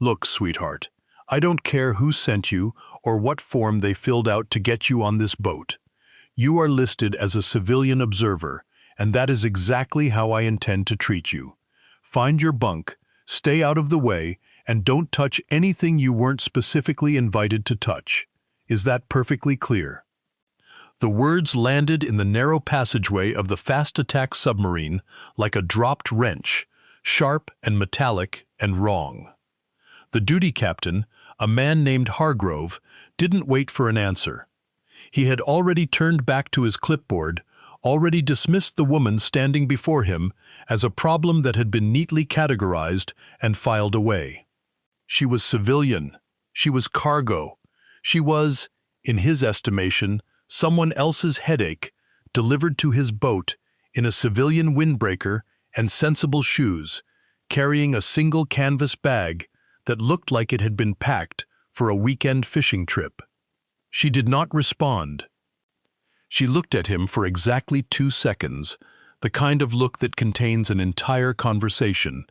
Look, sweetheart, I don't care who sent you or what form they filled out to get you on this boat. You are listed as a civilian observer, and that is exactly how I intend to treat you. Find your bunk, stay out of the way, and don't touch anything you weren't specifically invited to touch. Is that perfectly clear?" The words landed in the narrow passageway of the fast-attack submarine like a dropped wrench, sharp and metallic and wrong. The duty captain, a man named Hargrove, didn't wait for an answer. He had already turned back to his clipboard, already dismissed the woman standing before him as a problem that had been neatly categorized and filed away. She was civilian. She was cargo. She was, in his estimation, someone else's headache delivered to his boat in a civilian windbreaker and sensible shoes, carrying a single canvas bag that looked like it had been packed for a weekend fishing trip. She did not respond. She looked at him for exactly 2 seconds, the kind of look that contains an entire conversation,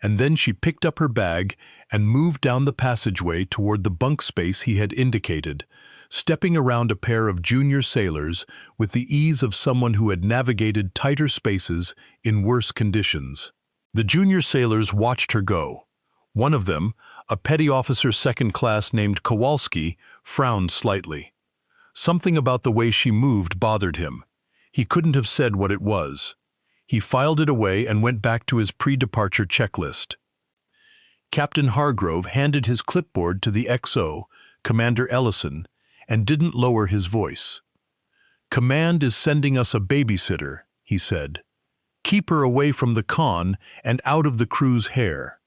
and then she picked up her bag and moved down the passageway toward the bunk space he had indicated, stepping around a pair of junior sailors with the ease of someone who had navigated tighter spaces in worse conditions. The junior sailors watched her go. One of them, a petty officer second class named Kowalski, frowned slightly. Something about the way she moved bothered him. He couldn't have said what it was. He filed it away and went back to his pre-departure checklist. Captain Hargrove handed his clipboard to the XO, Commander Ellison, and didn't lower his voice. "Command is sending us a babysitter," he said. "Keep her away from the con and out of the crew's hair.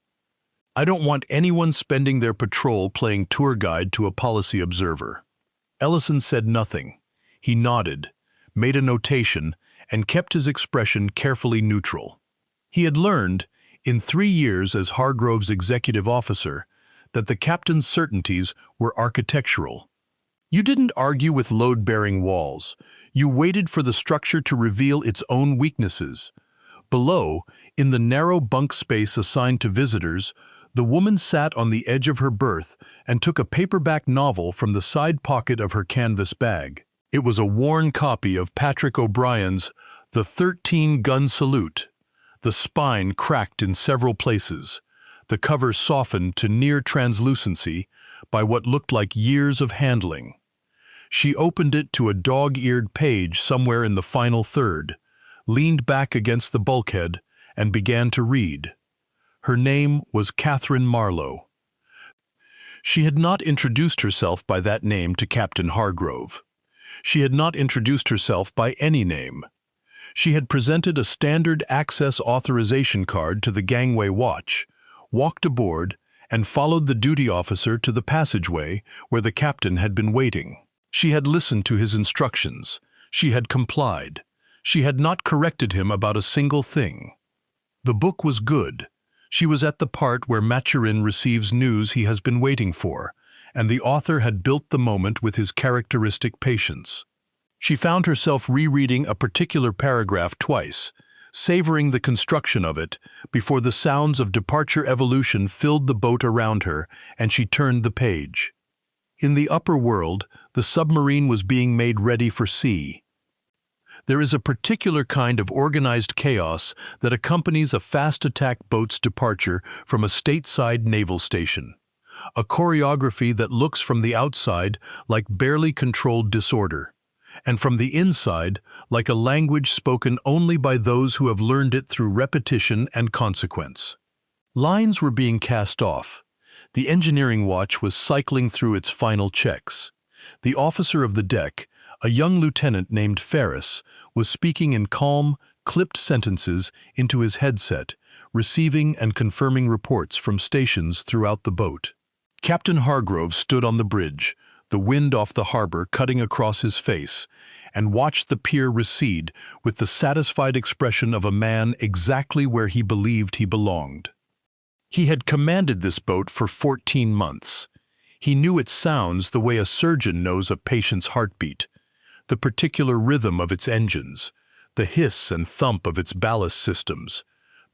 I don't want anyone spending their patrol playing tour guide to a policy observer." Ellison said nothing. He nodded, made a notation, and kept his expression carefully neutral. He had learned, in 3 years as Hargrove's executive officer, that the captain's certainties were architectural. You didn't argue with load-bearing walls. You waited for the structure to reveal its own weaknesses. Below, in the narrow bunk space assigned to visitors, the woman sat on the edge of her berth and took a paperback novel from the side pocket of her canvas bag. It was a worn copy of Patrick O'Brien's The 13-Gun Salute. The spine cracked in several places, the cover softened to near translucency by what looked like years of handling. She opened it to a dog-eared page somewhere in the final third, leaned back against the bulkhead, and began to read. Her name was Catherine Marlowe. She had not introduced herself by that name to Captain Hargrove. She had not introduced herself by any name. She had presented a standard access authorization card to the gangway watch, walked aboard, and followed the duty officer to the passageway where the captain had been waiting. She had listened to his instructions. She had complied. She had not corrected him about a single thing. The book was good. She was at the part where Maturin receives news he has been waiting for, and the author had built the moment with his characteristic patience. She found herself rereading a particular paragraph twice, savoring the construction of it, before the sounds of departure evolution filled the boat around her, and she turned the page. In the upper world, the submarine was being made ready for sea. There is a particular kind of organized chaos that accompanies a fast-attack boat's departure from a stateside naval station. A choreography that looks from the outside like barely controlled disorder, and from the inside like a language spoken only by those who have learned it through repetition and consequence. Lines were being cast off. The engineering watch was cycling through its final checks. The officer of the deck, a young lieutenant named Ferris, was speaking in calm, clipped sentences into his headset, receiving and confirming reports from stations throughout the boat. Captain Hargrove stood on the bridge, the wind off the harbor cutting across his face, and watched the pier recede with the satisfied expression of a man exactly where he believed he belonged. He had commanded this boat for 14 months. He knew its sounds the way a surgeon knows a patient's heartbeat, the particular rhythm of its engines, the hiss and thump of its ballast systems,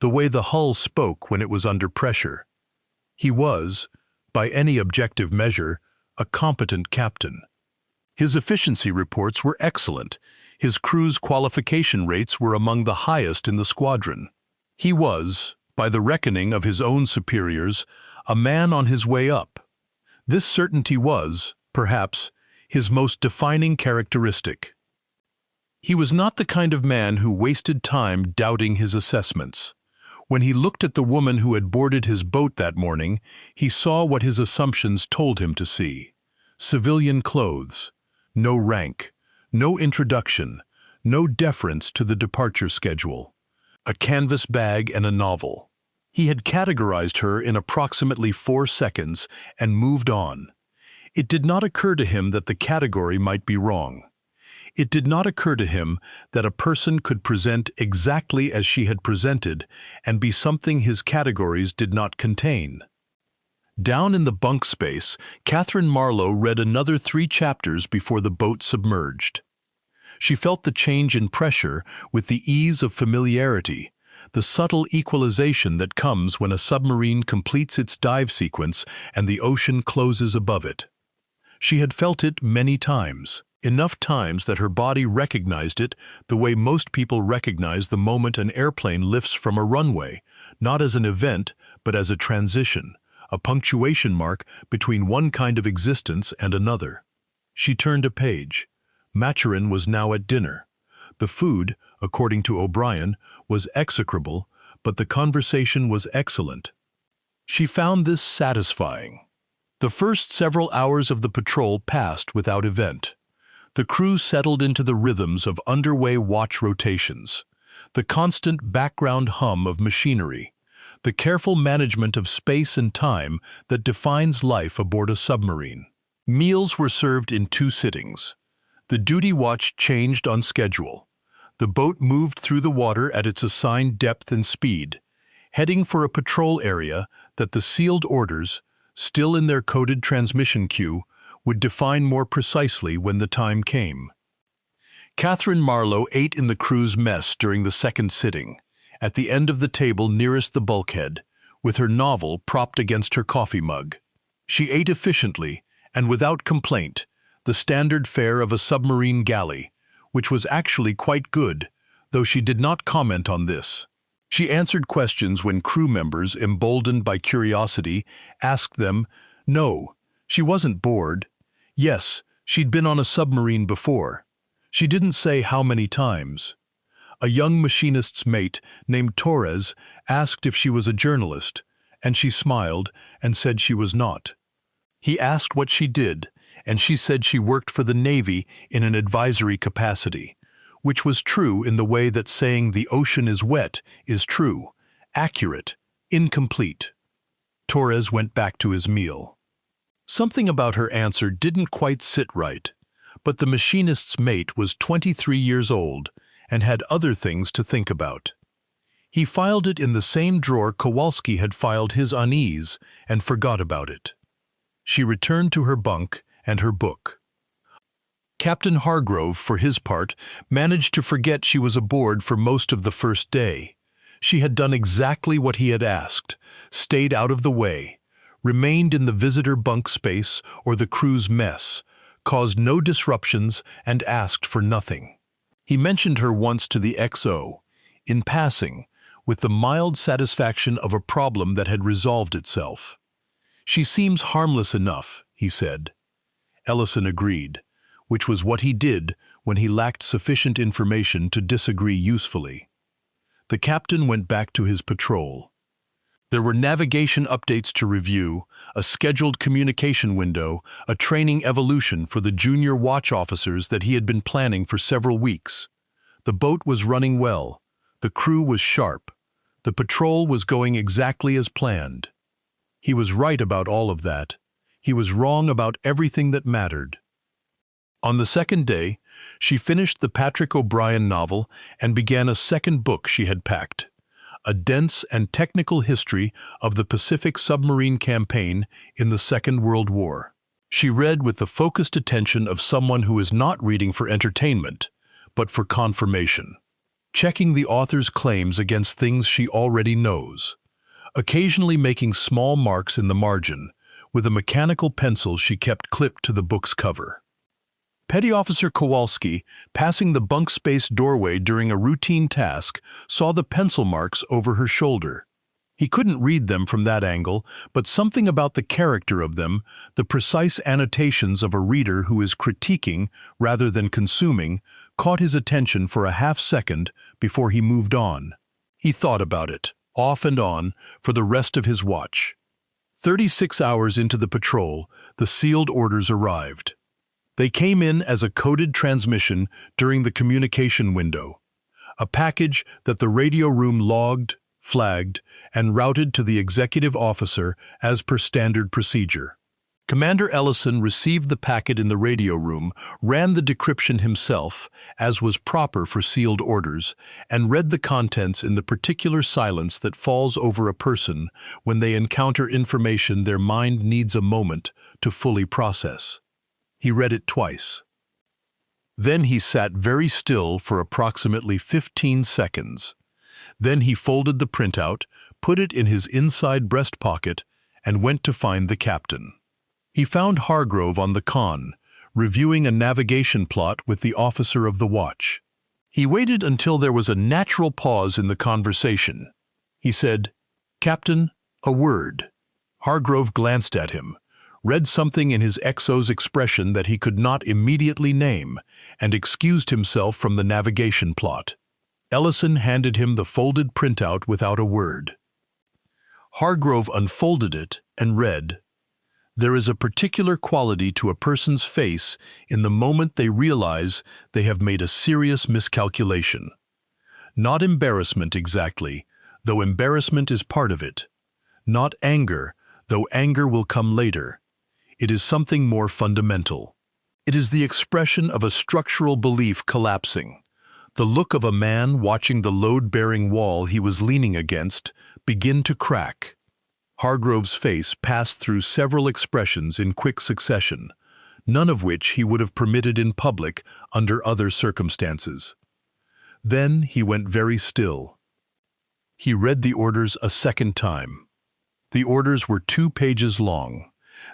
the way the hull spoke when it was under pressure. He was, by any objective measure, a competent captain. His efficiency reports were excellent. His crew's qualification rates were among the highest in the squadron. He was, by the reckoning of his own superiors, a man on his way up. This certainty was, perhaps, his most defining characteristic. He was not the kind of man who wasted time doubting his assessments. When he looked at the woman who had boarded his boat that morning, he saw what his assumptions told him to see. Civilian clothes, no rank, no introduction, no deference to the departure schedule, a canvas bag and a novel. He had categorized her in approximately 4 seconds and moved on. It did not occur to him that the category might be wrong. It did not occur to him that a person could present exactly as she had presented and be something his categories did not contain. Down in the bunk space, Catherine Marlowe read another 3 chapters before the boat submerged. She felt the change in pressure with the ease of familiarity, the subtle equalization that comes when a submarine completes its dive sequence and the ocean closes above it. She had felt it many times. Enough times that her body recognized it the way most people recognize the moment an airplane lifts from a runway, not as an event, but as a transition, a punctuation mark between one kind of existence and another. She turned a page. Maturin was now at dinner. The food, according to O'Brien, was execrable, but the conversation was excellent. She found this satisfying. The first several hours of the patrol passed without event. The crew settled into the rhythms of underway watch rotations, the constant background hum of machinery, the careful management of space and time that defines life aboard a submarine. Meals were served in 2 sittings. The duty watch changed on schedule. The boat moved through the water at its assigned depth and speed, heading for a patrol area that the sealed orders, still in their coded transmission queue, would define more precisely when the time came. Catherine Marlowe ate in the crew's mess during the 2nd sitting, at the end of the table nearest the bulkhead, with her novel propped against her coffee mug. She ate efficiently and without complaint, the standard fare of a submarine galley, which was actually quite good, though she did not comment on this. She answered questions when crew members, emboldened by curiosity, asked them, no, she wasn't bored. Yes, she'd been on a submarine before. She didn't say how many times. A young machinist's mate named Torres asked if she was a journalist, and she smiled and said she was not. He asked what she did, and she said she worked for the Navy in an advisory capacity, which was true in the way that saying the ocean is wet is true, accurate, incomplete. Torres went back to his meal. Something about her answer didn't quite sit right, but the machinist's mate was 23 years old and had other things to think about. He filed it in the same drawer Kowalski had filed his unease and forgot about it. She returned to her bunk and her book. Captain Hargrove, for his part, managed to forget she was aboard for most of the first day. She had done exactly what he had asked, stayed out of the way, remained in the visitor bunk space or the crew's mess, caused no disruptions, and asked for nothing. He mentioned her once to the XO, in passing, with the mild satisfaction of a problem that had resolved itself. She seems harmless enough, he said. Ellison agreed, which was what he did when he lacked sufficient information to disagree usefully. The captain went back to his patrol. There were navigation updates to review, a scheduled communication window, a training evolution for the junior watch officers that he had been planning for several weeks. The boat was running well. The crew was sharp. The patrol was going exactly as planned. He was right about all of that. He was wrong about everything that mattered. On the 2nd day, she finished the Patrick O'Brien novel and began a 2nd book she had packed. A dense and technical history of the Pacific submarine campaign in the Second World War. She read with the focused attention of someone who is not reading for entertainment, but for confirmation, checking the author's claims against things she already knows. occasionally making small marks in the margin, with a mechanical pencil she kept clipped to the book's cover. Petty Officer Kowalski, passing the bunk space doorway during a routine task, saw the pencil marks over her shoulder. He couldn't read them from that angle, but something about the character of them, the precise annotations of a reader who is critiquing rather than consuming, caught his attention for a half-second before he moved on. He thought about it, off and on, for the rest of his watch. 36 hours into the patrol, the sealed orders arrived. They came in as a coded transmission during the communication window, a package that the radio room logged, flagged, and routed to the executive officer as per standard procedure. Commander Ellison received the packet in the radio room, ran the decryption himself, as was proper for sealed orders, and read the contents in the particular silence that falls over a person when they encounter information their mind needs a moment to fully process. He read it twice. Then he sat very still for approximately 15 seconds. Then he folded the printout, put it in his inside breast pocket, and went to find the captain. He found Hargrove on the con, reviewing a navigation plot with the officer of the watch. He waited until there was a natural pause in the conversation. He said, "Captain, a word." Hargrove glanced at him, read something in his XO's expression that he could not immediately name, and excused himself from the navigation plot. Ellison handed him the folded printout without a word. Hargrove unfolded it and read, "There is a particular quality to a person's face in the moment they realize they have made a serious miscalculation. Not embarrassment exactly, though embarrassment is part of it. Not anger, though anger will come later. It is something more fundamental. It is the expression of a structural belief collapsing. The look of a man watching the load-bearing wall he was leaning against begin to crack." Hargrove's face passed through several expressions in quick succession, none of which he would have permitted in public under other circumstances. Then he went very still. He read the orders a second time. The orders were 2 pages long.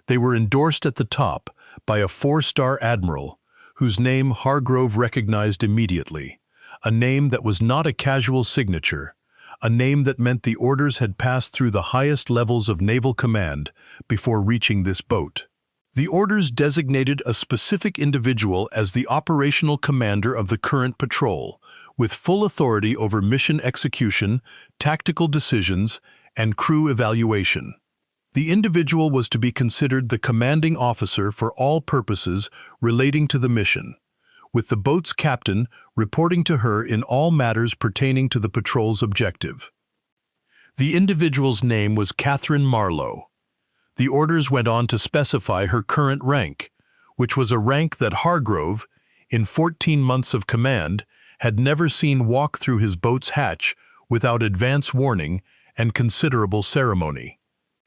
They were endorsed at the top by a 4-star admiral, whose name Hargrove recognized immediately, a name that was not a casual signature, a name that meant the orders had passed through the highest levels of naval command before reaching this boat. The orders designated a specific individual as the operational commander of the current patrol, with full authority over mission execution, tactical decisions, and crew evaluation. The individual was to be considered the commanding officer for all purposes relating to the mission, with the boat's captain reporting to her in all matters pertaining to the patrol's objective. The individual's name was Catherine Marlowe. The orders went on to specify her current rank, which was a rank that Hargrove, in 14 months of command, had never seen walk through his boat's hatch without advance warning and considerable ceremony.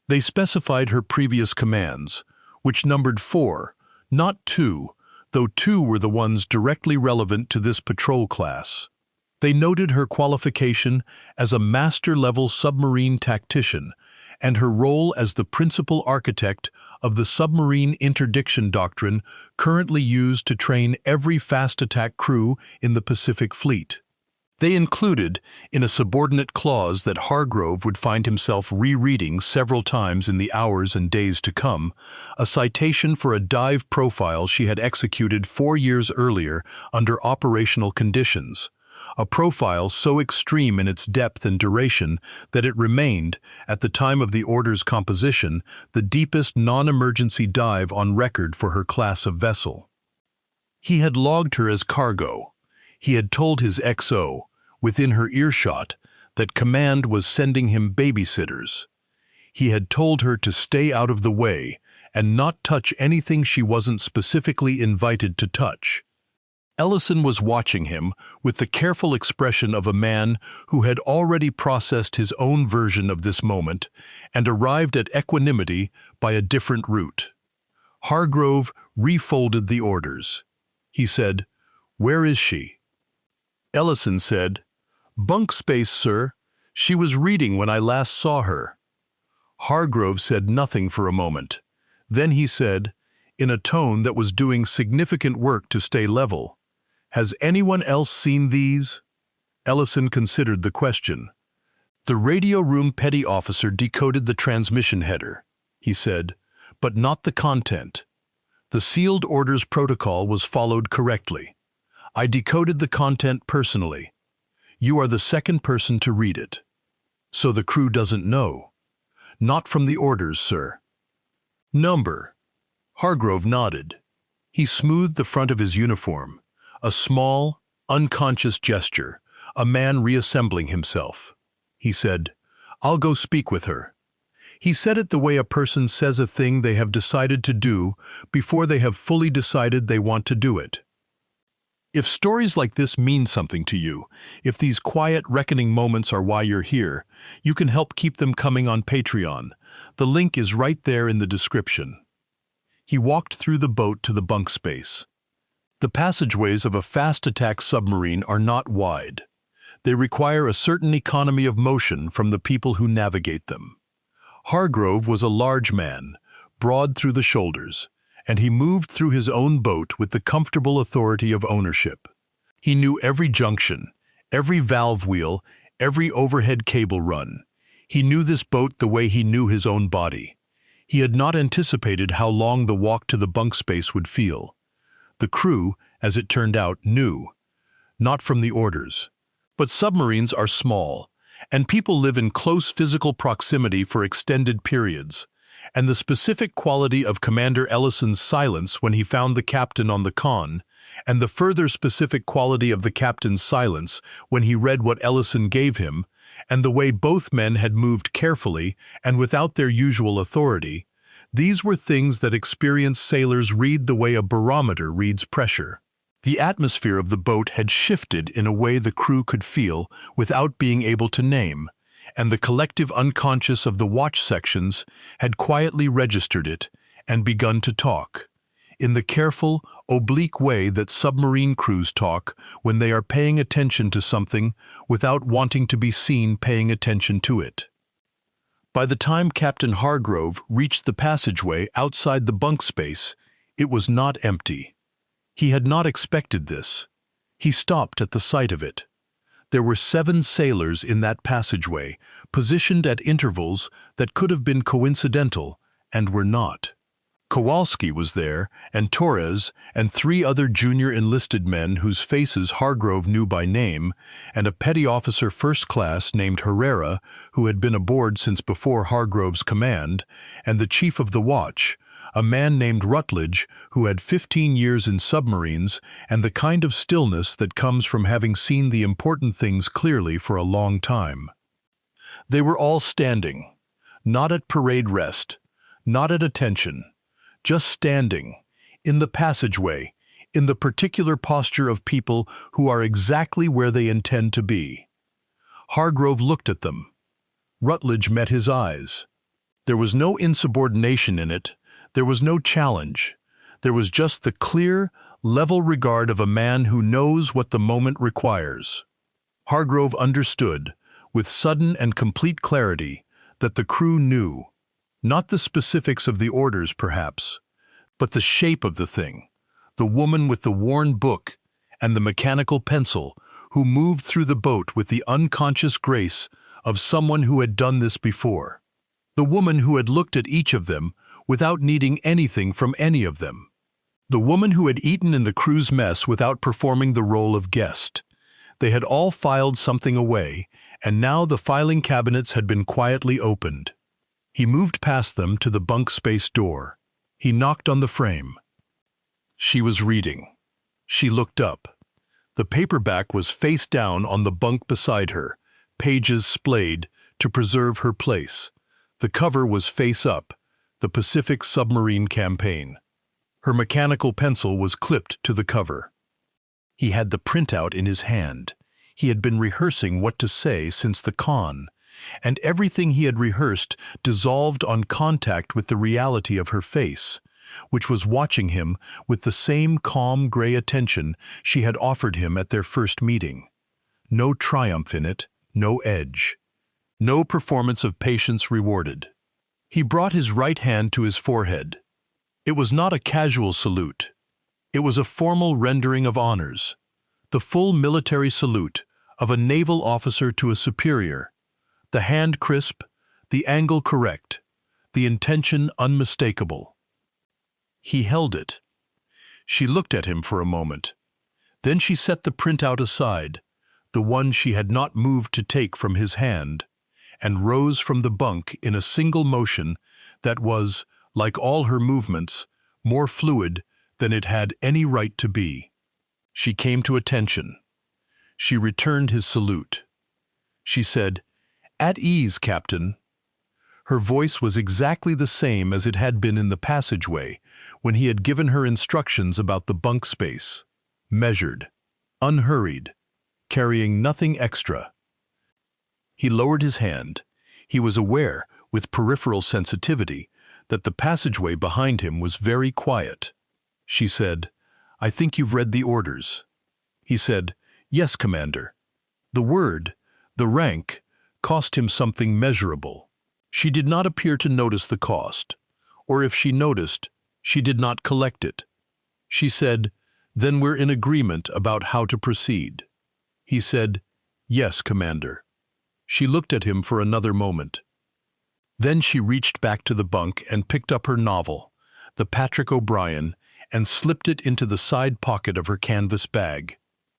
They specified her previous commands, which numbered 4, not 2, though 2 were the ones directly relevant to this patrol class. They noted her qualification as a master-level submarine tactician and her role as the principal architect of the submarine interdiction doctrine currently used to train every fast-attack crew in the Pacific Fleet. They included, in a subordinate clause that Hargrove would find himself rereading several times in the hours and days to come, a citation for a dive profile she had executed 4 years earlier under operational conditions, a profile so extreme in its depth and duration that it remained, at the time of the order's composition, the deepest non-emergency dive on record for her class of vessel. He had logged her as cargo. He had told his XO, within her earshot, that command was sending him babysitters. He had told her to stay out of the way and not touch anything she wasn't specifically invited to touch. Ellison was watching him with the careful expression of a man who had already processed his own version of this moment and arrived at equanimity by a different route. Hargrove refolded the orders. He said, "Where is she?" Ellison said, "Bunk space, sir. She was reading when I last saw her." Hargrove said nothing for a moment. Then he said, in a tone that was doing significant work to stay level, "Has anyone else seen these?" Ellison considered the question. The radio room petty officer decoded the transmission header, he said, but not the content. The sealed orders protocol was followed correctly. I decoded the content personally. You are the second person to read it. So the crew doesn't know. Not from the orders, sir. Number. Hargrove nodded. He smoothed the front of his uniform. A small, unconscious gesture, a man reassembling himself. He said, "I'll go speak with her." He said it the way a person says a thing they have decided to do before they have fully decided they want to do it. If stories like this mean something to you, if these quiet reckoning moments are why you're here, you can help keep them coming on Patreon. The link is right there in the description. He walked through the boat to the bunk space. The passageways of a fast-attack submarine are not wide. They require a certain economy of motion from the people who navigate them. Hargrove was a large man, broad through the shoulders, and he moved through his own boat with the comfortable authority of ownership. He knew every junction, every valve wheel, every overhead cable run. He knew this boat the way he knew his own body. He had not anticipated how long the walk to the bunk space would feel. The crew, as it turned out, knew. Not from the orders. But submarines are small, and people live in close physical proximity for extended periods. And the specific quality of Commander Ellison's silence when he found the captain on the con, and the further specific quality of the captain's silence when he read what Ellison gave him, and the way both men had moved carefully and without their usual authority, these were things that experienced sailors read the way a barometer reads pressure. The atmosphere of the boat had shifted in a way the crew could feel without being able to name, and the collective unconscious of the watch sections had quietly registered it and begun to talk, in the careful, oblique way that submarine crews talk when they are paying attention to something without wanting to be seen paying attention to it. By the time Captain Hargrove reached the passageway outside the bunk space, it was not empty. He had not expected this. He stopped at the sight of it. There were 7 sailors in that passageway, positioned at intervals that could have been coincidental and were not. Kowalski was there, and Torres, and 3 other junior enlisted men whose faces Hargrove knew by name, and a petty officer first class named Herrera, who had been aboard since before Hargrove's command, and the chief of the watch, a man named Rutledge, who had 15 years in submarines and the kind of stillness that comes from having seen the important things clearly for a long time. They were all standing, not at parade rest, not at attention, just standing, in the passageway, in the particular posture of people who are exactly where they intend to be. Hargrove looked at them. Rutledge met his eyes. There was no insubordination in it. There was no challenge. There was just the clear, level regard of a man who knows what the moment requires. Hargrove understood, with sudden and complete clarity, that the crew knew. Not the specifics of the orders, perhaps, but the shape of the thing, the woman with the worn book and the mechanical pencil who moved through the boat with the unconscious grace of someone who had done this before. The woman who had looked at each of them without needing anything from any of them. The woman who had eaten in the crew's mess without performing the role of guest. They had all filed something away, and now the filing cabinets had been quietly opened. He moved past them to the bunk space door. He knocked on the frame. She was reading. She looked up. The paperback was face down on the bunk beside her, pages splayed to preserve her place. The cover was face up, the Pacific Submarine Campaign. Her mechanical pencil was clipped to the cover. He had the printout in his hand. He had been rehearsing what to say since the con, and everything he had rehearsed dissolved on contact with the reality of her face, which was watching him with the same calm gray attention she had offered him at their first meeting. No triumph in it, no edge. No performance of patience rewarded. He brought his right hand to his forehead. It was not a casual salute. It was a formal rendering of honors, the full military salute of a naval officer to a superior, the hand crisp, the angle correct, the intention unmistakable. He held it. She looked at him for a moment. Then she set the printout aside, the one she had not moved to take from his hand, and rose from the bunk in a single motion that was, like all her movements, more fluid than it had any right to be. She came to attention. She returned his salute. She said, "At ease, Captain." Her voice was exactly the same as it had been in the passageway when he had given her instructions about the bunk space. Measured, unhurried, carrying nothing extra. He lowered his hand. He was aware, with peripheral sensitivity, that the passageway behind him was very quiet. She said, "I think you've read the orders." He said, "Yes, Commander." The word, the rank, cost him something measurable. She did not appear to notice the cost, or if she noticed, she did not collect it. She said, "Then we're in agreement about how to proceed." He said, "Yes, Commander." She looked at him for another moment. Then she reached back to the bunk and picked up her novel, the Patrick O'Brien, and slipped it into the side pocket of her canvas bag.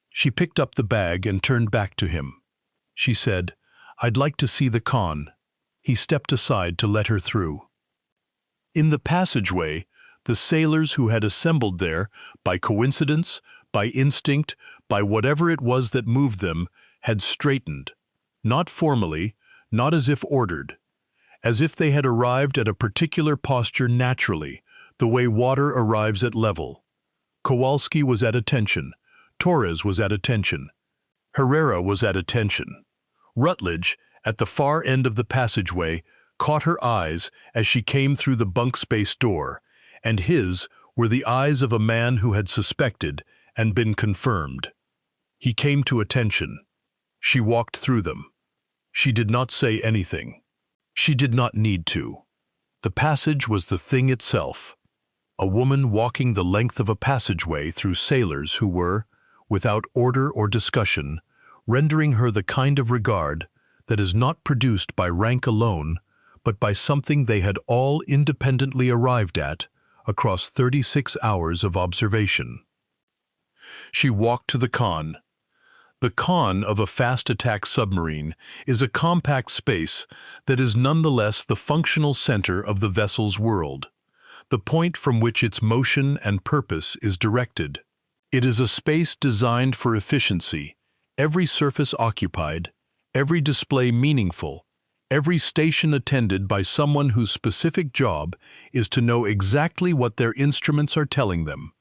She picked up the bag and turned back to him. She said, "I'd like to see the con." He stepped aside to let her through. In the passageway, the sailors who had assembled there, by coincidence, by instinct, by whatever it was that moved them, had straightened, not formally, not as if ordered, as if they had arrived at a particular posture naturally, the way water arrives at level. Kowalski was at attention. Torres was at attention. Herrera was at attention. Rutledge, at the far end of the passageway, caught her eyes as she came through the bunk space door, and his were the eyes of a man who had suspected and been confirmed. He came to attention. She walked through them. She did not say anything. She did not need to. The passage was the thing itself. A woman walking the length of a passageway through sailors who were, without order or discussion, rendering her the kind of regard that is not produced by rank alone, but by something they had all independently arrived at across 36 hours of observation. She walked to the con. The con of a fast-attack submarine is a compact space that is nonetheless the functional center of the vessel's world, the point from which its motion and purpose is directed. It is a space designed for efficiency, every surface occupied, every display meaningful, every station attended by someone whose specific job is to know exactly what their instruments are telling them,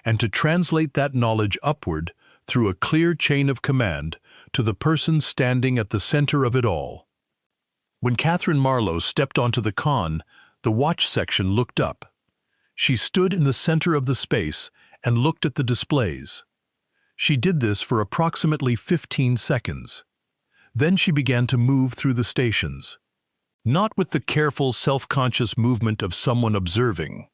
and to translate that knowledge upward through a clear chain of command to the person standing at the center of it all. When Catherine Marlowe stepped onto the con, the watch section looked up. She stood in the center of the space and looked at the displays. She did this for approximately 15 seconds. Then she began to move through the stations, not with the careful, self-conscious movement of someone observing,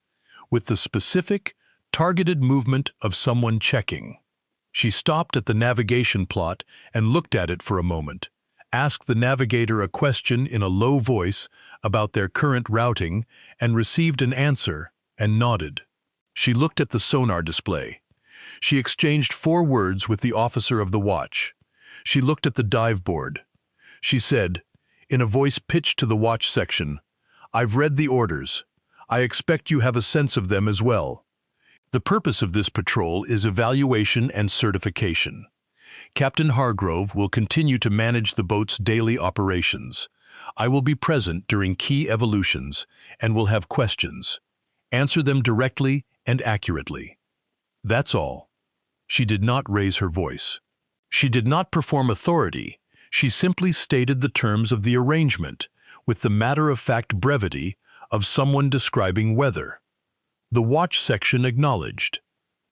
with the specific, targeted movement of someone checking. She stopped at the navigation plot and looked at it for a moment, asked the navigator a question in a low voice about their current routing, and received an answer and nodded. She looked at the sonar display. She exchanged 4 words with the officer of the watch. She looked at the dive board. She said, in a voice pitched to the watch section, "I've read the orders. I expect you have a sense of them as well. The purpose of this patrol is evaluation and certification. Captain Hargrove will continue to manage the boat's daily operations. I will be present during key evolutions and will have questions. Answer them directly and accurately. That's all." She did not raise her voice. She did not perform authority. She simply stated the terms of the arrangement with the matter-of-fact brevity of someone describing weather. The watch section acknowledged.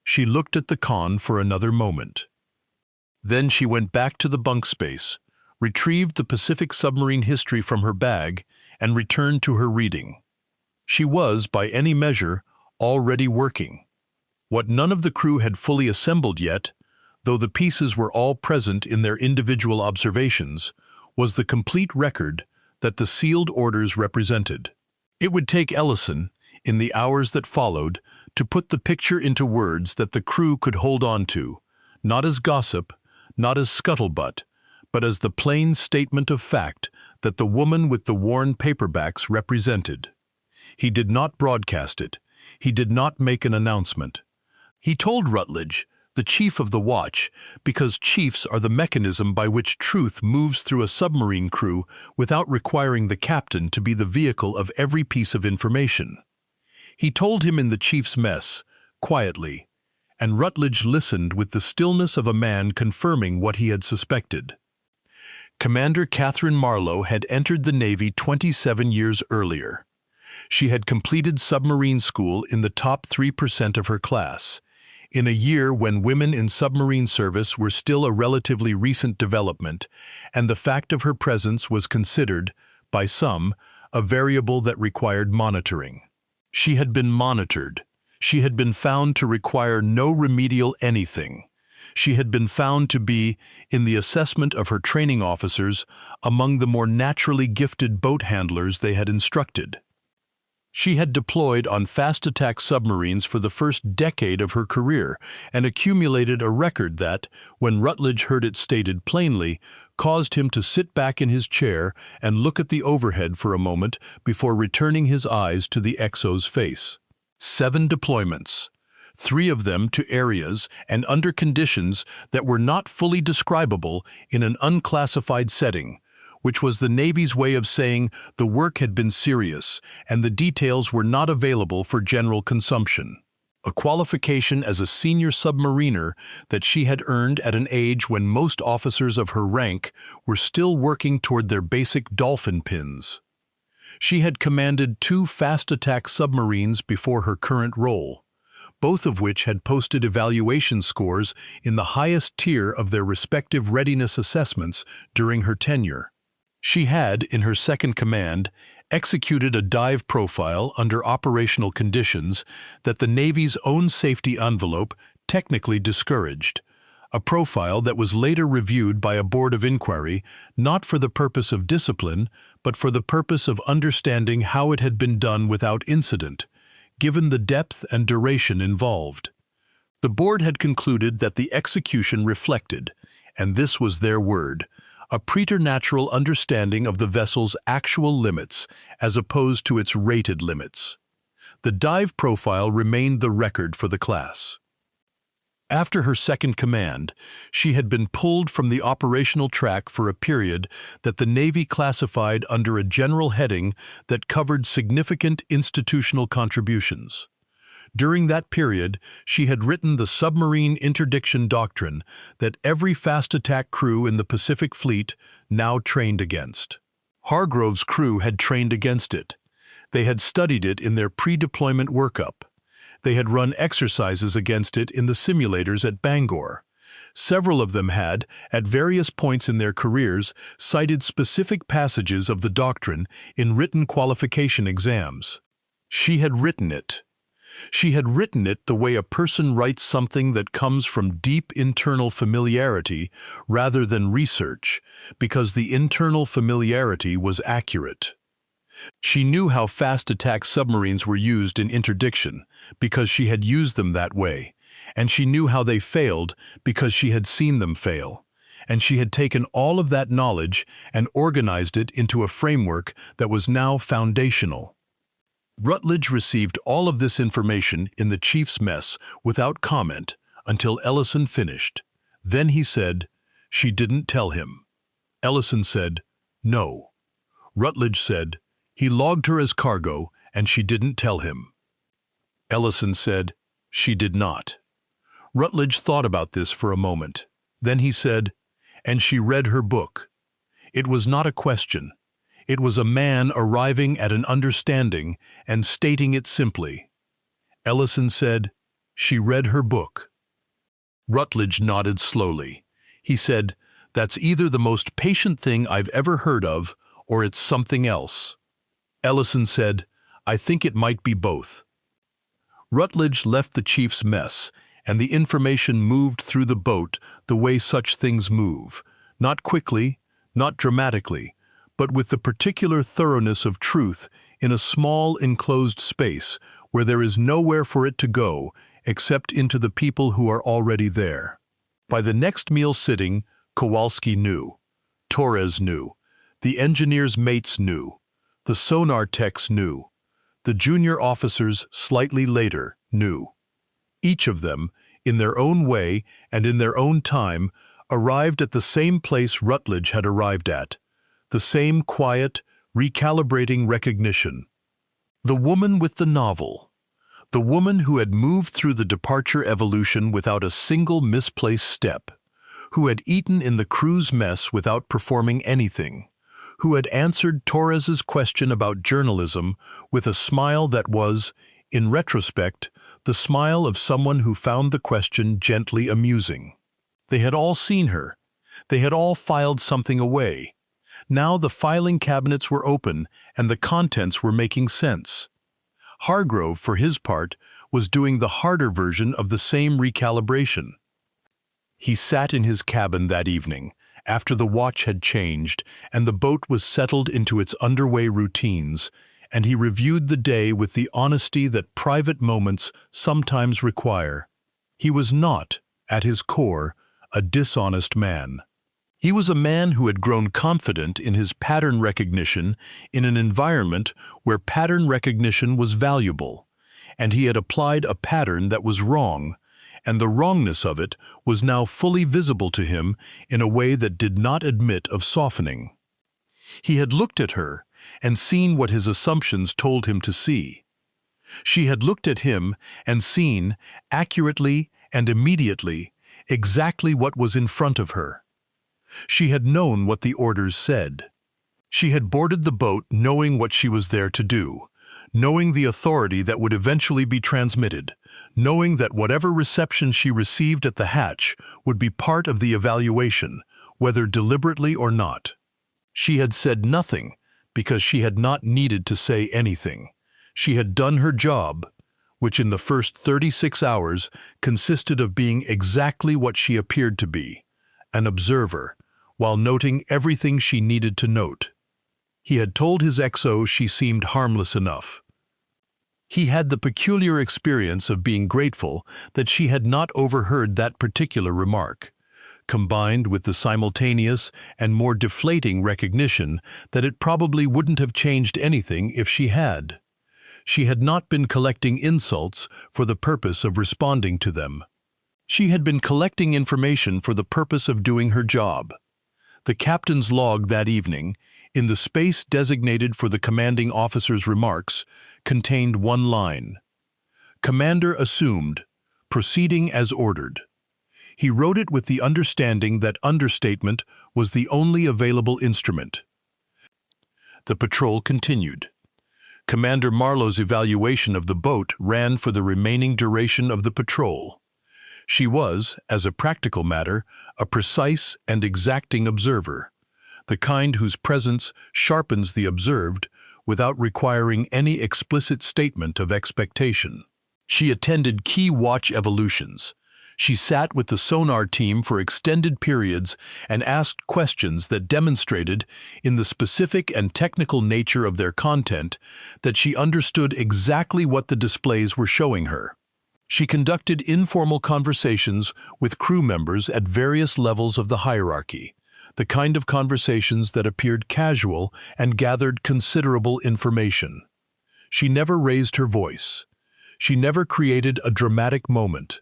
She looked at the con for another moment. Then she went back to the bunk space, retrieved the Pacific submarine history from her bag, and returned to her reading. She was, by any measure, already working. What none of the crew had fully assembled yet, though the pieces were all present in their individual observations, was the complete record that the sealed orders represented. It would take Ellison, in the hours that followed, to put the picture into words that the crew could hold on to, not as gossip, not as scuttlebutt, but as the plain statement of fact that the woman with the worn paperbacks represented. He did not broadcast it. He did not make an announcement. He told Rutledge, the chief of the watch, because chiefs are the mechanism by which truth moves through a submarine crew without requiring the captain to be the vehicle of every piece of information. He told him in the chief's mess, quietly, and Rutledge listened with the stillness of a man confirming what he had suspected. Commander Catherine Marlowe had entered the Navy 27 years earlier. She had completed submarine school in the top 3% of her class, in a year when women in submarine service were still a relatively recent development, and the fact of her presence was considered, by some, a variable that required monitoring. She had been monitored. She had been found to require no remedial anything. She had been found to be, in the assessment of her training officers, among the more naturally gifted boat handlers they had instructed. She had deployed on fast-attack submarines for the first decade of her career and accumulated a record that, when Rutledge heard it stated plainly, caused him to sit back in his chair and look at the overhead for a moment before returning his eyes to the XO's face. 7 deployments, 3 of them to areas and under conditions that were not fully describable in an unclassified setting, which was the Navy's way of saying the work had been serious and the details were not available for general consumption. A qualification as a senior submariner that she had earned at an age when most officers of her rank were still working toward their basic dolphin pins. She had commanded 2 fast-attack submarines before her current role, both of which had posted evaluation scores in the highest tier of their respective readiness assessments during her tenure. She had, in her second command, executed a dive profile under operational conditions that the Navy's own safety envelope technically discouraged, a profile that was later reviewed by a board of inquiry not for the purpose of discipline, but for the purpose of understanding how it had been done without incident, given the depth and duration involved. The board had concluded that the execution reflected, and this was their word, a preternatural understanding of the vessel's actual limits as opposed to its rated limits. The dive profile remained the record for the class. After her second command, she had been pulled from the operational track for a period that the Navy classified under a general heading that covered significant institutional contributions. During that period, she had written the submarine interdiction doctrine that every fast-attack crew in the Pacific Fleet now trained against. Hargrove's crew had trained against it. They had studied it in their pre-deployment workup. They had run exercises against it in the simulators at Bangor. Several of them had, at various points in their careers, cited specific passages of the doctrine in written qualification exams. She had written it. She had written it the way a person writes something that comes from deep internal familiarity rather than research, because the internal familiarity was accurate. She knew how fast-attack submarines were used in interdiction, because she had used them that way, and she knew how they failed because she had seen them fail, and she had taken all of that knowledge and organized it into a framework that was now foundational. Rutledge received all of this information in the chief's mess without comment until Ellison finished. Then he said, "She didn't tell him." Ellison said, "No." Rutledge said, "He logged her as cargo and she didn't tell him." Ellison said, "She did not." Rutledge thought about this for a moment. Then he said, "And she read her book." It was not a question. It was a man arriving at an understanding and stating it simply. Ellison said, "She read her book." Rutledge nodded slowly. He said, "That's either the most patient thing I've ever heard of, or it's something else." Ellison said, "I think it might be both." Rutledge left the chief's mess, and the information moved through the boat the way such things move, not quickly, not dramatically, but with the particular thoroughness of truth in a small enclosed space where there is nowhere for it to go except into the people who are already there. By the next meal sitting, Kowalski knew. Torres knew. The engineers' mates knew. The sonar techs knew. The junior officers, slightly later, knew. Each of them, in their own way and in their own time, arrived at the same place Rutledge had arrived at, the same quiet, recalibrating recognition. The woman with the novel. The woman who had moved through the departure evolution without a single misplaced step, who had eaten in the crew's mess without performing anything, who had answered Torres's question about journalism with a smile that was, in retrospect, the smile of someone who found the question gently amusing. They had all seen her. They had all filed something away. Now the filing cabinets were open and the contents were making sense. Hargrove, for his part, was doing the harder version of the same recalibration. He sat in his cabin that evening, after the watch had changed and the boat was settled into its underway routines, and he reviewed the day with the honesty that private moments sometimes require. He was not, at his core, a dishonest man. He was a man who had grown confident in his pattern recognition in an environment where pattern recognition was valuable, and he had applied a pattern that was wrong, and the wrongness of it was now fully visible to him in a way that did not admit of softening. He had looked at her and seen what his assumptions told him to see. She had looked at him and seen, accurately and immediately, exactly what was in front of her. She had known what the orders said. She had boarded the boat knowing what she was there to do, knowing the authority that would eventually be transmitted, knowing that whatever reception she received at the hatch would be part of the evaluation, whether deliberately or not. She had said nothing because she had not needed to say anything. She had done her job, which in the first 36 hours consisted of being exactly what she appeared to be, an observer, while noting everything she needed to note. He had told his XO she seemed harmless enough. He had the peculiar experience of being grateful that she had not overheard that particular remark, combined with the simultaneous and more deflating recognition that it probably wouldn't have changed anything if she had. She had not been collecting insults for the purpose of responding to them. She had been collecting information for the purpose of doing her job. The captain's log that evening, in the space designated for the commanding officer's remarks, contained one line. Commander assumed, proceeding as ordered. He wrote it with the understanding that understatement was the only available instrument. The patrol continued. Commander Marlowe's evaluation of the boat ran for the remaining duration of the patrol. She was, as a practical matter, a precise and exacting observer, the kind whose presence sharpens the observed without requiring any explicit statement of expectation. She attended key watch evolutions. She sat with the sonar team for extended periods and asked questions that demonstrated, in the specific and technical nature of their content, that she understood exactly what the displays were showing her. She conducted informal conversations with crew members at various levels of the hierarchy, the kind of conversations that appeared casual and gathered considerable information. She never raised her voice. She never created a dramatic moment.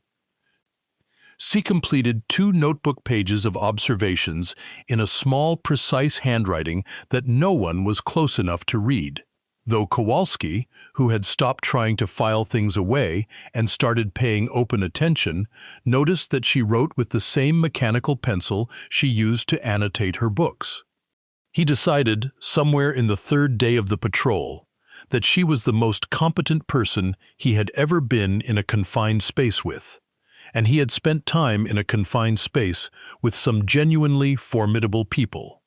She completed 2 notebook pages of observations in a small, precise handwriting that no one was close enough to read. Though Kowalski, who had stopped trying to file things away and started paying open attention, noticed that she wrote with the same mechanical pencil she used to annotate her books. He decided, somewhere in the 3rd day of the patrol, that she was the most competent person he had ever been in a confined space with, and he had spent time in a confined space with some genuinely formidable people.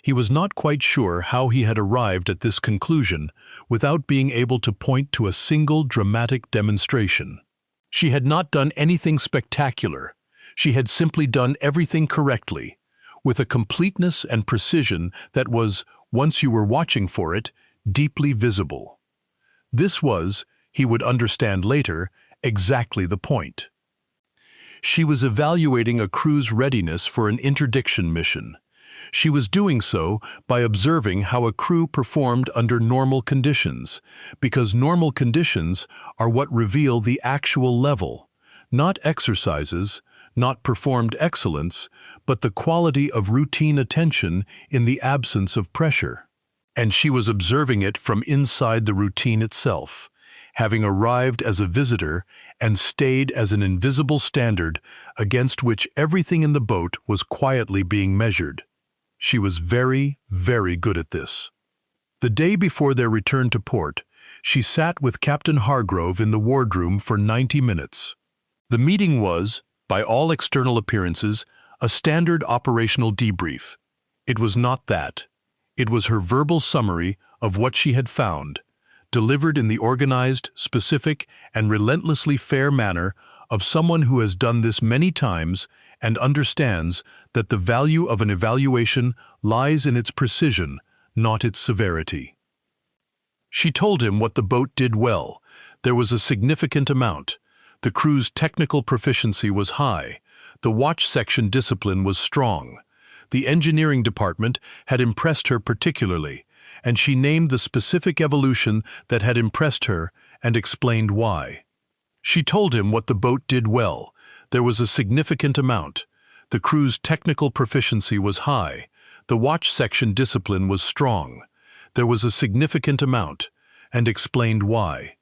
He was not quite sure how he had arrived at this conclusion without being able to point to a single dramatic demonstration. She had not done anything spectacular. She had simply done everything correctly, with a completeness and precision that was, once you were watching for it, deeply visible. This was, he would understand later, exactly the point. She was evaluating a crew's readiness for an interdiction mission. She was doing so by observing how a crew performed under normal conditions, because normal conditions are what reveal the actual level, not exercises, not performed excellence, but the quality of routine attention in the absence of pressure. And she was observing it from inside the routine itself, having arrived as a visitor and stayed as an invisible standard against which everything in the boat was quietly being measured. She was very, very good at this. The day before their return to port, she sat with Captain Hargrove in the wardroom for 90 minutes. The meeting was, by all external appearances, a standard operational debrief. It was not that. It was her verbal summary of what she had found, delivered in the organized, specific, and relentlessly fair manner of someone who has done this many times and understands that the value of an evaluation lies in its precision, not its severity. She told him what the boat did well. There was a significant amount. The crew's technical proficiency was high. The watch section discipline was strong. The engineering department had impressed her particularly, and she named the specific evolution that had impressed her and explained why. She told him what the boat did well. There was a significant amount. The crew's technical proficiency was high. The watch section discipline was strong. There was a significant amount, and explained why.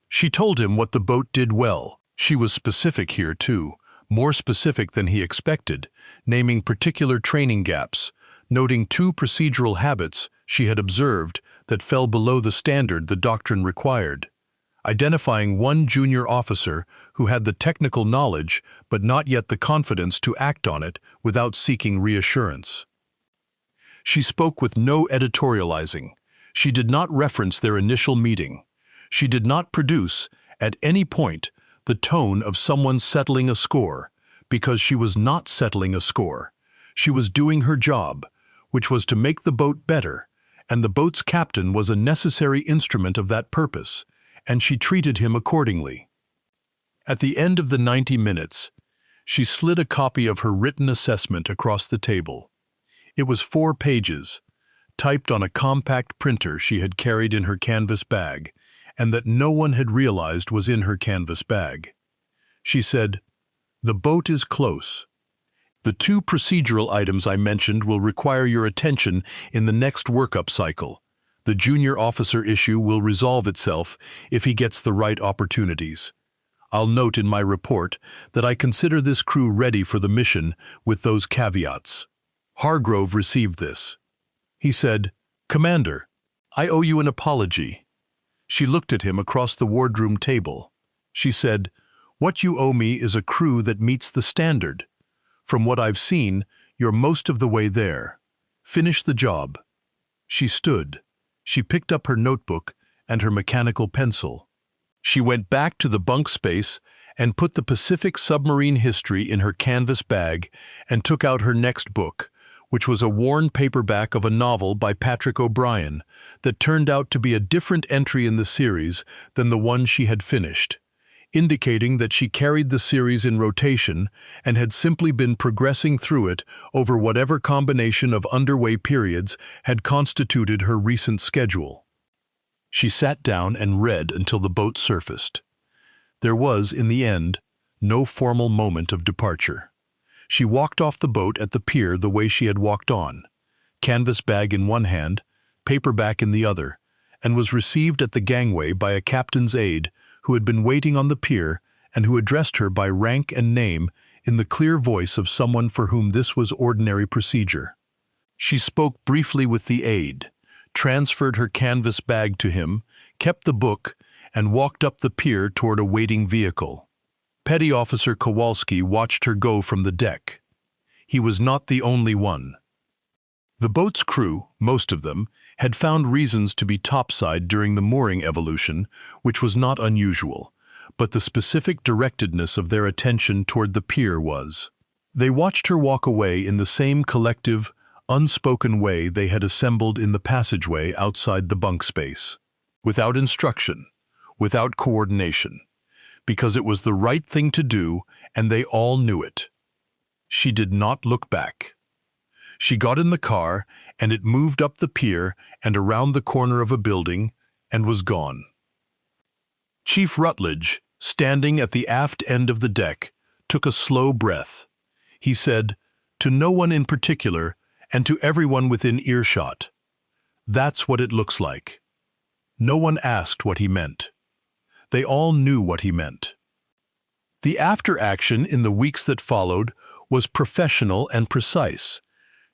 She told him what the boat did well. She was specific here too, more specific than he expected, naming particular training gaps, noting 2 procedural habits she had observed that fell below the standard the doctrine required, identifying 1 junior officer who had the technical knowledge but not yet the confidence to act on it without seeking reassurance. She spoke with no editorializing. She did not reference their initial meeting. She did not produce, at any point, the tone of someone settling a score, because she was not settling a score. She was doing her job, which was to make the boat better, and the boat's captain was a necessary instrument of that purpose, and she treated him accordingly. At the end of the 90 minutes, she slid a copy of her written assessment across the table. It was 4 pages, typed on a compact printer she had carried in her canvas bag, and that no one had realized was in her canvas bag. She said, "The boat is close. The 2 procedural items I mentioned will require your attention in the next workup cycle. The junior officer issue will resolve itself if he gets the right opportunities. I'll note in my report that I consider this crew ready for the mission with those caveats." Hargrove received this. He said, "Commander, I owe you an apology." She looked at him across the wardroom table. She said, "What you owe me is a crew that meets the standard. From what I've seen, you're most of the way there. Finish the job." She stood. She picked up her notebook and her mechanical pencil. She went back to the bunk space and put the Pacific submarine history in her canvas bag and took out her next book, which was a worn paperback of a novel by Patrick O'Brian that turned out to be a different entry in the series than the one she had finished, indicating that she carried the series in rotation and had simply been progressing through it over whatever combination of underway periods had constituted her recent schedule. She sat down and read until the boat surfaced. There was, in the end, no formal moment of departure. She walked off the boat at the pier the way she had walked on, canvas bag in one hand, paperback in the other, and was received at the gangway by a captain's aide who had been waiting on the pier and who addressed her by rank and name in the clear voice of someone for whom this was ordinary procedure. She spoke briefly with the aide, transferred her canvas bag to him, kept the book, and walked up the pier toward a waiting vehicle. Petty Officer Kowalski watched her go from the deck. He was not the only one. The boat's crew, most of them, had found reasons to be topside during the mooring evolution, which was not unusual, but the specific directedness of their attention toward the pier was. They watched her walk away in the same collective, unspoken way they had assembled in the passageway outside the bunk space, without instruction, without coordination, because it was the right thing to do and they all knew it. She did not look back. She got in the car, and it moved up the pier and around the corner of a building and was gone. Chief Rutledge, standing at the aft end of the deck, took a slow breath. He said, to no one in particular, and to everyone within earshot, "That's what it looks like." No one asked what he meant. They all knew what he meant. The after action in the weeks that followed was professional and precise.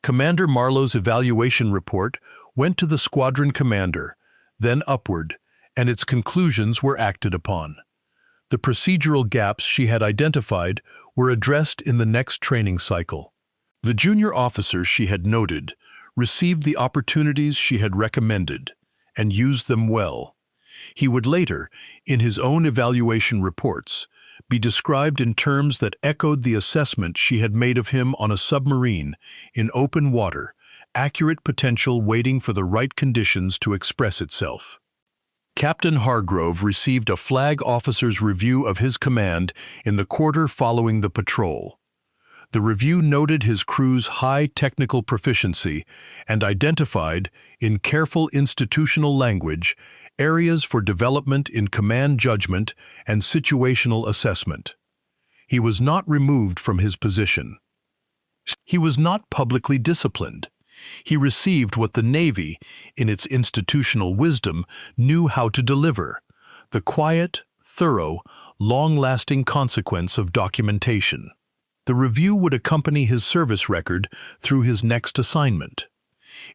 Commander Marlowe's evaluation report went to the squadron commander, then upward, and its conclusions were acted upon. The procedural gaps she had identified were addressed in the next training cycle. The junior officers she had noted received the opportunities she had recommended and used them well. He would later, in his own evaluation reports, be described in terms that echoed the assessment she had made of him on a submarine, in open water, accurate potential waiting for the right conditions to express itself. Captain Hargrove received a flag officer's review of his command in the quarter following the patrol. The review noted his crew's high technical proficiency and identified, in careful institutional language, areas for development in command judgment and situational assessment. He was not removed from his position. He was not publicly disciplined. He received what the Navy, in its institutional wisdom, knew how to deliver: the quiet, thorough, long-lasting consequence of documentation. The review would accompany his service record through his next assignment.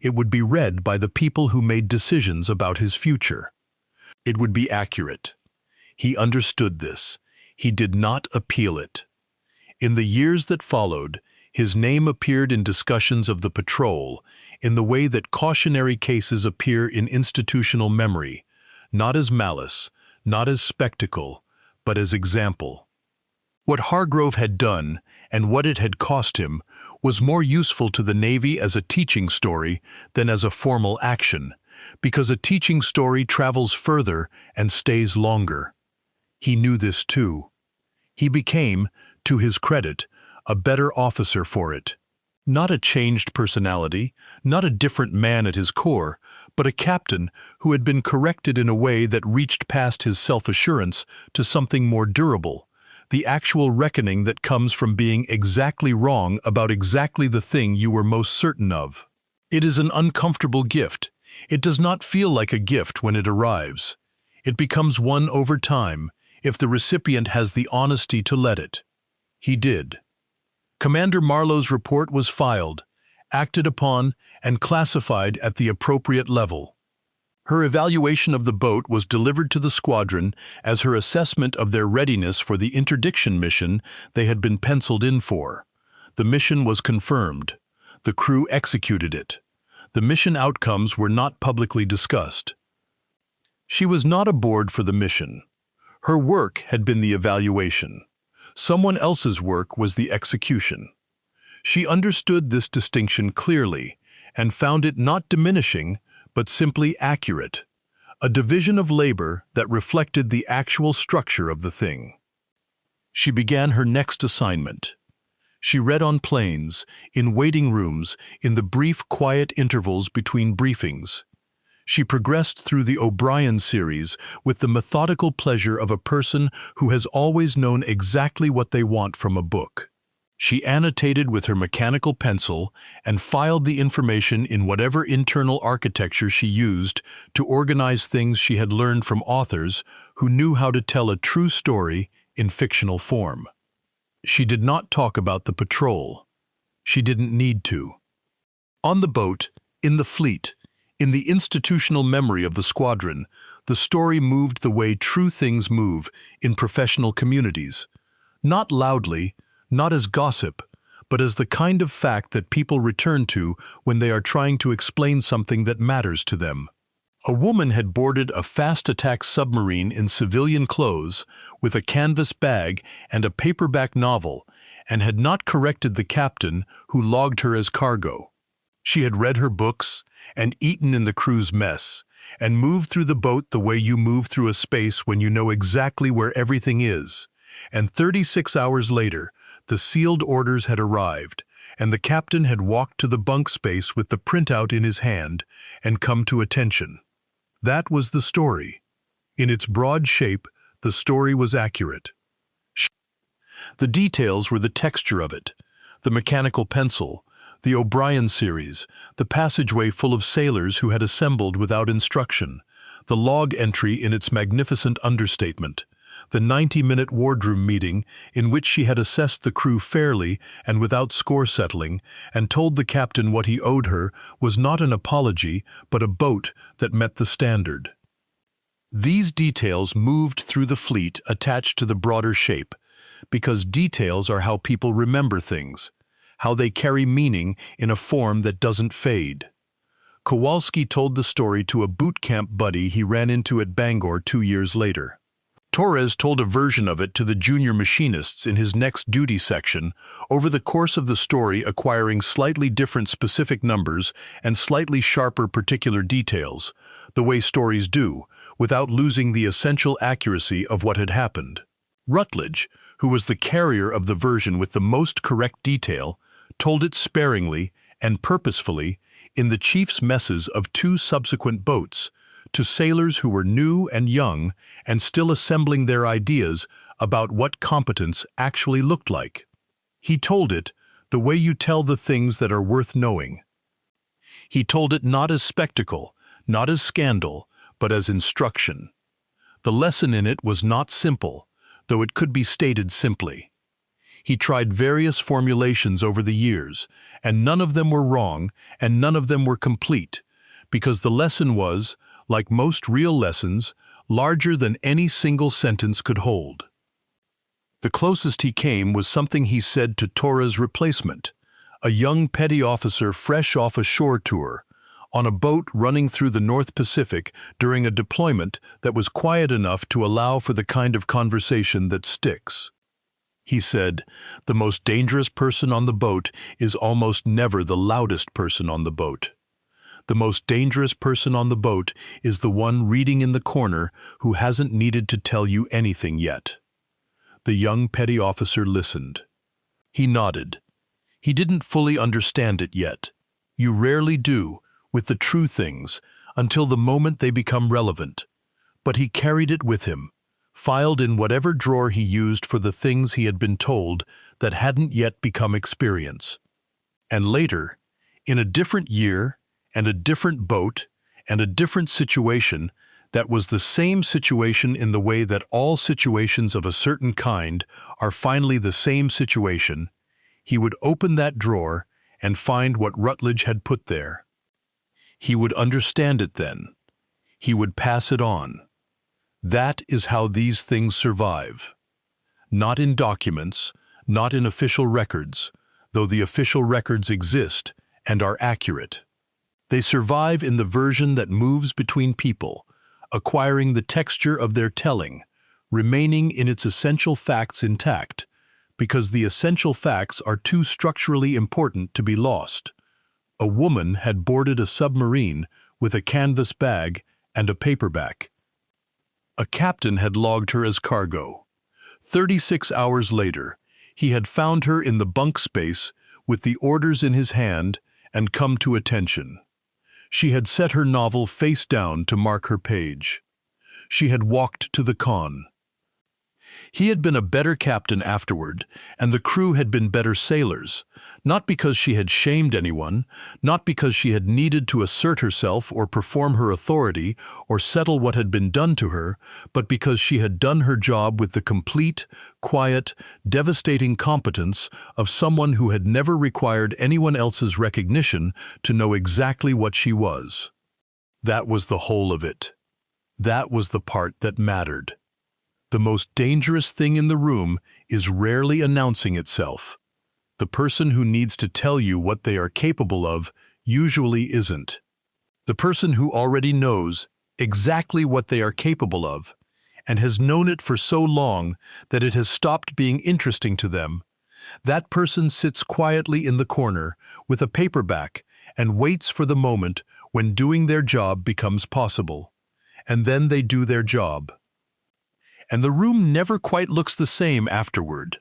It would be read by the people who made decisions about his future. It would be accurate. He understood this. He did not appeal it. In the years that followed, his name appeared in discussions of the patrol in the way that cautionary cases appear in institutional memory, not as malice, not as spectacle, but as example. What Hargrove had done and what it had cost him was more useful to the Navy as a teaching story than as a formal action, because a teaching story travels further and stays longer. He knew this too. He became, to his credit, a better officer for it. Not a changed personality, not a different man at his core, but a captain who had been corrected in a way that reached past his self-assurance to something more durable, the actual reckoning that comes from being exactly wrong about exactly the thing you were most certain of. It is an uncomfortable gift. It does not feel like a gift when it arrives. It becomes one over time, if the recipient has the honesty to let it. He did. Commander Marlowe's report was filed, acted upon, and classified at the appropriate level. Her evaluation of the boat was delivered to the squadron as her assessment of their readiness for the interdiction mission they had been penciled in for. The mission was confirmed. The crew executed it. The mission outcomes were not publicly discussed. She was not aboard for the mission. Her work had been the evaluation. Someone else's work was the execution. She understood this distinction clearly and found it not diminishing, but simply accurate, a division of labor that reflected the actual structure of the thing. She began her next assignment. She read on planes, in waiting rooms, in the brief, quiet intervals between briefings. She progressed through the O'Brien series with the methodical pleasure of a person who has always known exactly what they want from a book. She annotated with her mechanical pencil and filed the information in whatever internal architecture she used to organize things she had learned from authors who knew how to tell a true story in fictional form. She did not talk about the patrol. She didn't need to. On the boat, in the fleet, in the institutional memory of the squadron, the story moved the way true things move in professional communities. Not loudly, not as gossip, but as the kind of fact that people return to when they are trying to explain something that matters to them. A woman had boarded a fast-attack submarine in civilian clothes with a canvas bag and a paperback novel, and had not corrected the captain who logged her as cargo. She had read her books and eaten in the crew's mess, and moved through the boat the way you move through a space when you know exactly where everything is. And 36 hours later, the sealed orders had arrived, and the captain had walked to the bunk space with the printout in his hand and come to attention. That was the story. In its broad shape, the story was accurate. The details were the texture of it, the mechanical pencil, the O'Brien series, the passageway full of sailors who had assembled without instruction, the log entry in its magnificent understatement, the 90-minute wardroom meeting in which she had assessed the crew fairly and without score settling, and told the captain what he owed her was not an apology but a boat that met the standard. These details moved through the fleet attached to the broader shape, because details are how people remember things, how they carry meaning in a form that doesn't fade. Kowalski told the story to a boot camp buddy he ran into at Bangor 2 years later. Torres told a version of it to the junior machinists in his next duty section, over the course of the story acquiring slightly different specific numbers and slightly sharper particular details, the way stories do, without losing the essential accuracy of what had happened. Rutledge, who was the carrier of the version with the most correct detail, told it sparingly and purposefully in the chief's messes of 2 subsequent boats, to sailors who were new and young and still assembling their ideas about what competence actually looked like. He told it the way you tell the things that are worth knowing. He told it not as spectacle, not as scandal, but as instruction. The lesson in it was not simple, though it could be stated simply. He tried various formulations over the years, and none of them were wrong, and none of them were complete, because the lesson was, like most real lessons, larger than any single sentence could hold. The closest he came was something he said to Torres' replacement, a young petty officer fresh off a shore tour, on a boat running through the North Pacific during a deployment that was quiet enough to allow for the kind of conversation that sticks. He said, "The most dangerous person on the boat is almost never the loudest person on the boat. The most dangerous person on the boat is the one reading in the corner who hasn't needed to tell you anything yet." The young petty officer listened. He nodded. He didn't fully understand it yet. You rarely do, with the true things, until the moment they become relevant. But he carried it with him, filed in whatever drawer he used for the things he had been told that hadn't yet become experience. And later, in a different year, and a different boat, and a different situation, that was the same situation in the way that all situations of a certain kind are finally the same situation, he would open that drawer and find what Rutledge had put there. He would understand it then. He would pass it on. That is how these things survive. Not in documents, not in official records, though the official records exist and are accurate. They survive in the version that moves between people, acquiring the texture of their telling, remaining in its essential facts intact, because the essential facts are too structurally important to be lost. A woman had boarded a submarine with a canvas bag and a paperback. A captain had logged her as cargo. 36 hours later, he had found her in the bunk space with the orders in his hand and come to attention. She had set her novel face down to mark her page. She had walked to the con. He had been a better captain afterward, and the crew had been better sailors, not because she had shamed anyone, not because she had needed to assert herself or perform her authority or settle what had been done to her, but because she had done her job with the complete, quiet, devastating competence of someone who had never required anyone else's recognition to know exactly what she was. That was the whole of it. That was the part that mattered. The most dangerous thing in the room is rarely announcing itself. The person who needs to tell you what they are capable of usually isn't. The person who already knows exactly what they are capable of and has known it for so long that it has stopped being interesting to them, that person sits quietly in the corner with a paperback and waits for the moment when doing their job becomes possible. And then they do their job. And the room never quite looks the same afterward.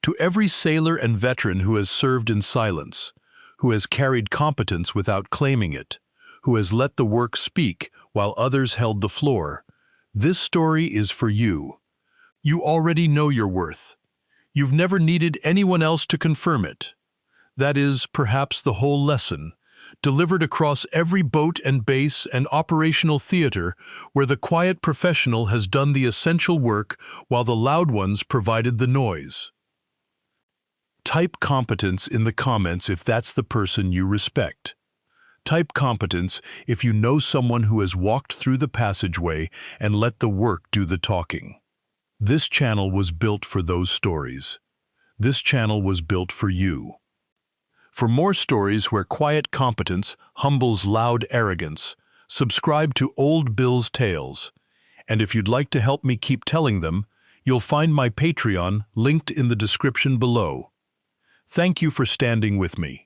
To every sailor and veteran who has served in silence, who has carried competence without claiming it, who has let the work speak while others held the floor, this story is for you. You already know your worth. You've never needed anyone else to confirm it. That is, perhaps, the whole lesson, delivered across every boat and base and operational theater where the quiet professional has done the essential work while the loud ones provided the noise. Type competence in the comments if that's the person you respect. Type competence if you know someone who has walked through the passageway and let the work do the talking. This channel was built for those stories. This channel was built for you. For more stories where quiet competence humbles loud arrogance, subscribe to Old Bill's Tales. And if you'd like to help me keep telling them, you'll find my Patreon linked in the description below. Thank you for standing with me.